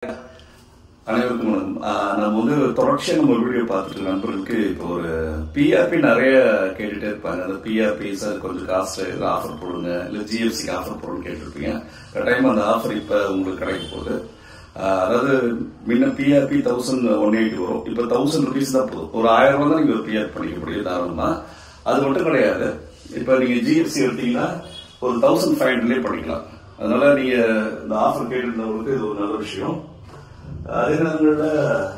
அனைவருக்கும் நம்ம தொடர்ச்சியா நம்ம வீடியோ பார்த்துட்டு நண்பர்களுக்கு இப்போ ஒரு பிஆர்பி நிறைய கேட்டுட்டே இருப்பாங்க. அந்த பிஆர்பி சார் கொஞ்சம் காசு ஆஃபர் போடுங்க, இல்ல ஜிஎஃப்சிக்கு ஆஃபர் போடுங்க கேட்டிருப்பீங்க. டைம் அந்த ஆஃபர் இப்ப உங்களுக்கு கிடைக்க போகுது. அதாவது முன்ன பிஆர்பி 1180 வரும், இப்ப 1000 rupees தான் போதும். ஒரு 1000 ரூபாய் தான் நீங்க ஒரு பிஆர் பண்ணிக்க முடியும் தாராளமா. அது மட்டும் கிடையாது, இப்ப நீங்க ஜிஎஃப்சி எடுத்தீங்கன்னா ஒரு 1500 பண்ணிக்கலாம். அதனால நீங்க இந்த ஆஃபர் கேட்டிருந்தவங்களுக்கு இது ஒரு நல்ல விஷயம். அதே நேரங்களில்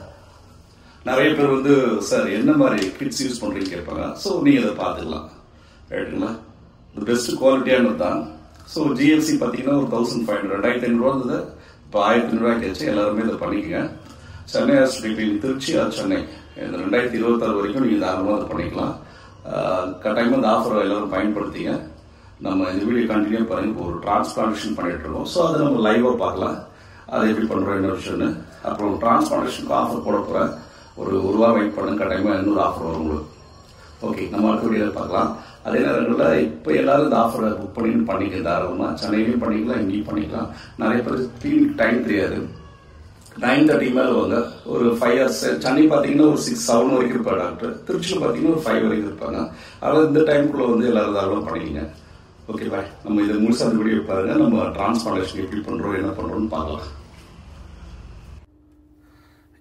நிறைய பேர் சார் என்ன மாதிரி கிட்ஸ் யூஸ் பண்றீங்க கேட்பாங்க. ஸோ நீங்க அதை பார்த்துக்கலாம், ரைட்டுங்களா? இது பெஸ்ட் குவாலிட்டியானது தான். ஸோ ஜிஎஃப்சி பார்த்தீங்கன்னா ஒரு 1500 2500 இருந்தது, இப்போ 1500 ஆச்சு. எல்லாருமே இதை பண்ணிக்கங்க. சென்னை திருச்சி ஆர் சென்னை இந்த 2026 வரைக்கும் நீங்க தாராளமாக அதை பண்ணிக்கலாம். கட்டாயமா இந்த ஆஃபரை எல்லாரும் பயன்படுத்திங்க. நம்ம இந்த வீடியோ கண்டினியூ பாருங்க. இப்போ ஒரு டிரான்ஸ்பிளான்டேஷன் பண்ணிட்டு இருக்கோம். ஸோ அதை நம்ம லைவா பார்க்கலாம், அதை எப்படி பண்றோம் என்ன விஷயம்னு. அப்புறம் டிரான்ஸ்பிளான்டேஷனுக்கு ஆஃபர் போட போற ஒரு வாரம் வெயிட் பண்ணுங்க, கட்டாயமா இன்னொரு ஆஃபர் வரும் உங்களுக்கு. ஓகே, நம்ம அடுத்த வீடியோவில் பார்க்கலாம். அதே நேரங்களில் இப்போ எல்லாரும் இந்த ஆஃபரை புக் பண்ணிக்க தாராளமா. சென்னையிலையும் பண்ணிக்கலாம், இங்கேயும் பண்ணிக்கலாம். நிறைய பேர் டைம் தெரியாது, 9:30 மேல வாங்க. ஒரு 5 hours. சென்னை பாத்தீங்கன்னா ஒரு 6-7 வரைக்கும் இருப்பாங்க டாக்டர். திருச்சியில் பாத்தீங்கன்னா ஒரு 5 வரைக்கும் இருப்பாங்க. அதனால இந்த டைமுக்குள்ள எல்லாரும் தாராளமா பண்ணிக்கங்க. Okay bye. நம்ம இதை முழுசா அந்த வீடியோ பாருங்க. நம்ம டிரான்ஸ்பிளான்டேஷன் எப்படி பண்றோம் என்ன பண்றோம்னு பார்க்கலாம்.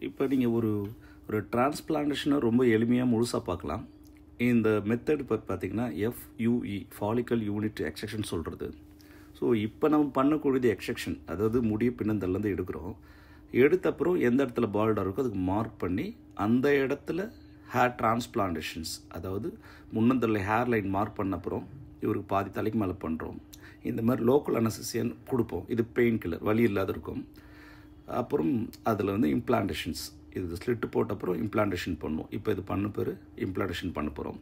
இப்போ நீங்கள் ஒரு டிரான்ஸ்பிளான்டேஷனை ரொம்ப எளிமையாக முழுசாக பார்க்கலாம். இந்த மெத்தட் இப்போ பார்த்தீங்கன்னா FUE ஃபாலிக்கல் யூனிட் எக்ஸ்ட்ரக்ஷன் சொல்கிறது. ஸோ இப்போ நம்ம பண்ணக்கூடியது எக்ஸ்ட்ரக்ஷன், அதாவது முடிய பின்னந்தல்லேருந்து எடுக்கிறோம். எடுத்த அப்புறம் எந்த இடத்துல பால்டாக இருக்கோ அதுக்கு மார்க் பண்ணி அந்த இடத்துல ஹேர் டிரான்ஸ்பிளான்டேஷன்ஸ், அதாவது முன்னந்தல்ல ஹேர் லைன் மார்க் பண்ண அப்புறம் இவருக்கு பாதி தலைக்கு மேலே பண்ணுறோம். இந்த மாதிரி லோக்கல் அனஸ்தீசியா கொடுப்போம். இது பெயின் கில்லர், வலி இல்லாத இருக்கும். அப்புறம் அதில் இம்ப்ளான்டேஷன்ஸ், இது ஸ்லிட்டு போட்ட அப்புறம் இம்ப்ளான்டேஷன் பண்ணுவோம். இப்போ இது பண்ண பேர் இம்ப்ளான்டேஷன் பண்ண போகிறோம்.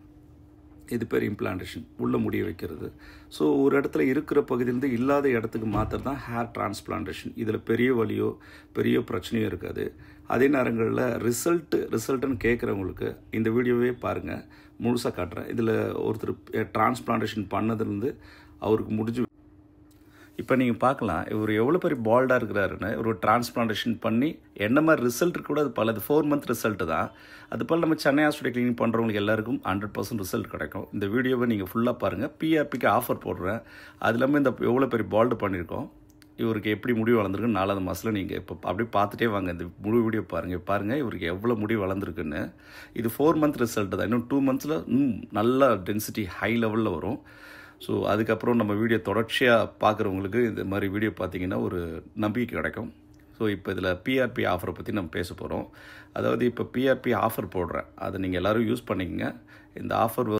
இது பேர் இம்ப்ளான்டேஷன், உள்ள முடிய வைக்கிறது. ஸோ ஒரு இடத்துல இருக்கிற பகுதியிலேருந்து இல்லாத இடத்துக்கு மாத்திரம் தான் ஹேர் டிரான்ஸ்பிளான்டேஷன். இதில் பெரிய வலியோ பெரிய பிரச்சனையோ இருக்காது. அதே நேரங்களில் ரிசல்ட்டுன்னு கேட்குறவங்களுக்கு இந்த வீடியோவே பாருங்கள், முழுசாக காட்டுறேன். இதில் ஒருத்தர் டிரான்ஸ்பிளான்டேஷன் பண்ணதுலேருந்து அவருக்கு முடிஞ்சு இப்போ நீங்கள் பார்க்கலாம் இவர் எவ்வளோ பெரிய பால்டாக இருக்கிறாருன்னு. ஒரு டிரான்ஸ்பிளான்டேஷன் பண்ணி என்ன மாதிரி ரிசல்ட் கூட அது பல 4 month ரிசல்ட்டு தான். அது போல் நம்ம சென்னை ஹாஸ்பிட்டல் கிளினிக் பண்ணுறவங்களுக்கு எல்லாருக்கும் 100% ரிசல்ட் கிடைக்கும். இந்த வீடியோவை நீங்கள் ஃபுல்லாக பாருங்கள். பிஆர்பிக்கு ஆஃபர் போடுறேன். அது இல்லாமல் இந்த எவ்வளோ பெரிய பால்டு பண்ணியிருக்கோம், இவருக்கு எப்படி முடி வளர்ந்துருக்கு 4வது மாதத்தில் நீங்கள் இப்போ அப்படியே பார்த்துட்டே வாங்க. இந்த முழு வீடியோ பாருங்கள் இவருக்கு எவ்வளோ முடி வளர்ந்துருக்குன்னு. இது 4 month ரிசல்ட் தான். இன்னும் 2 monthsல நல்ல டென்சிட்டி ஹை லெவலில் வரும். ஸோ அதுக்கப்புறம் நம்ம வீடியோ தொடர்ச்சியாக பார்க்குறவங்களுக்கு இந்த மாதிரி வீடியோ பார்த்தீங்கன்னா ஒரு நம்பிக்கை கிடைக்கும். ஸோ இப்போ இதில் பிஆர்பி ஆஃபரை பற்றி நம்ம பேச போகிறோம். அதாவது இப்போ பிஆர்பி ஆஃபர் போடுறேன், அதை நீங்கள் எல்லோரும் யூஸ் பண்ணிக்கங்க. இந்த ஆஃபர்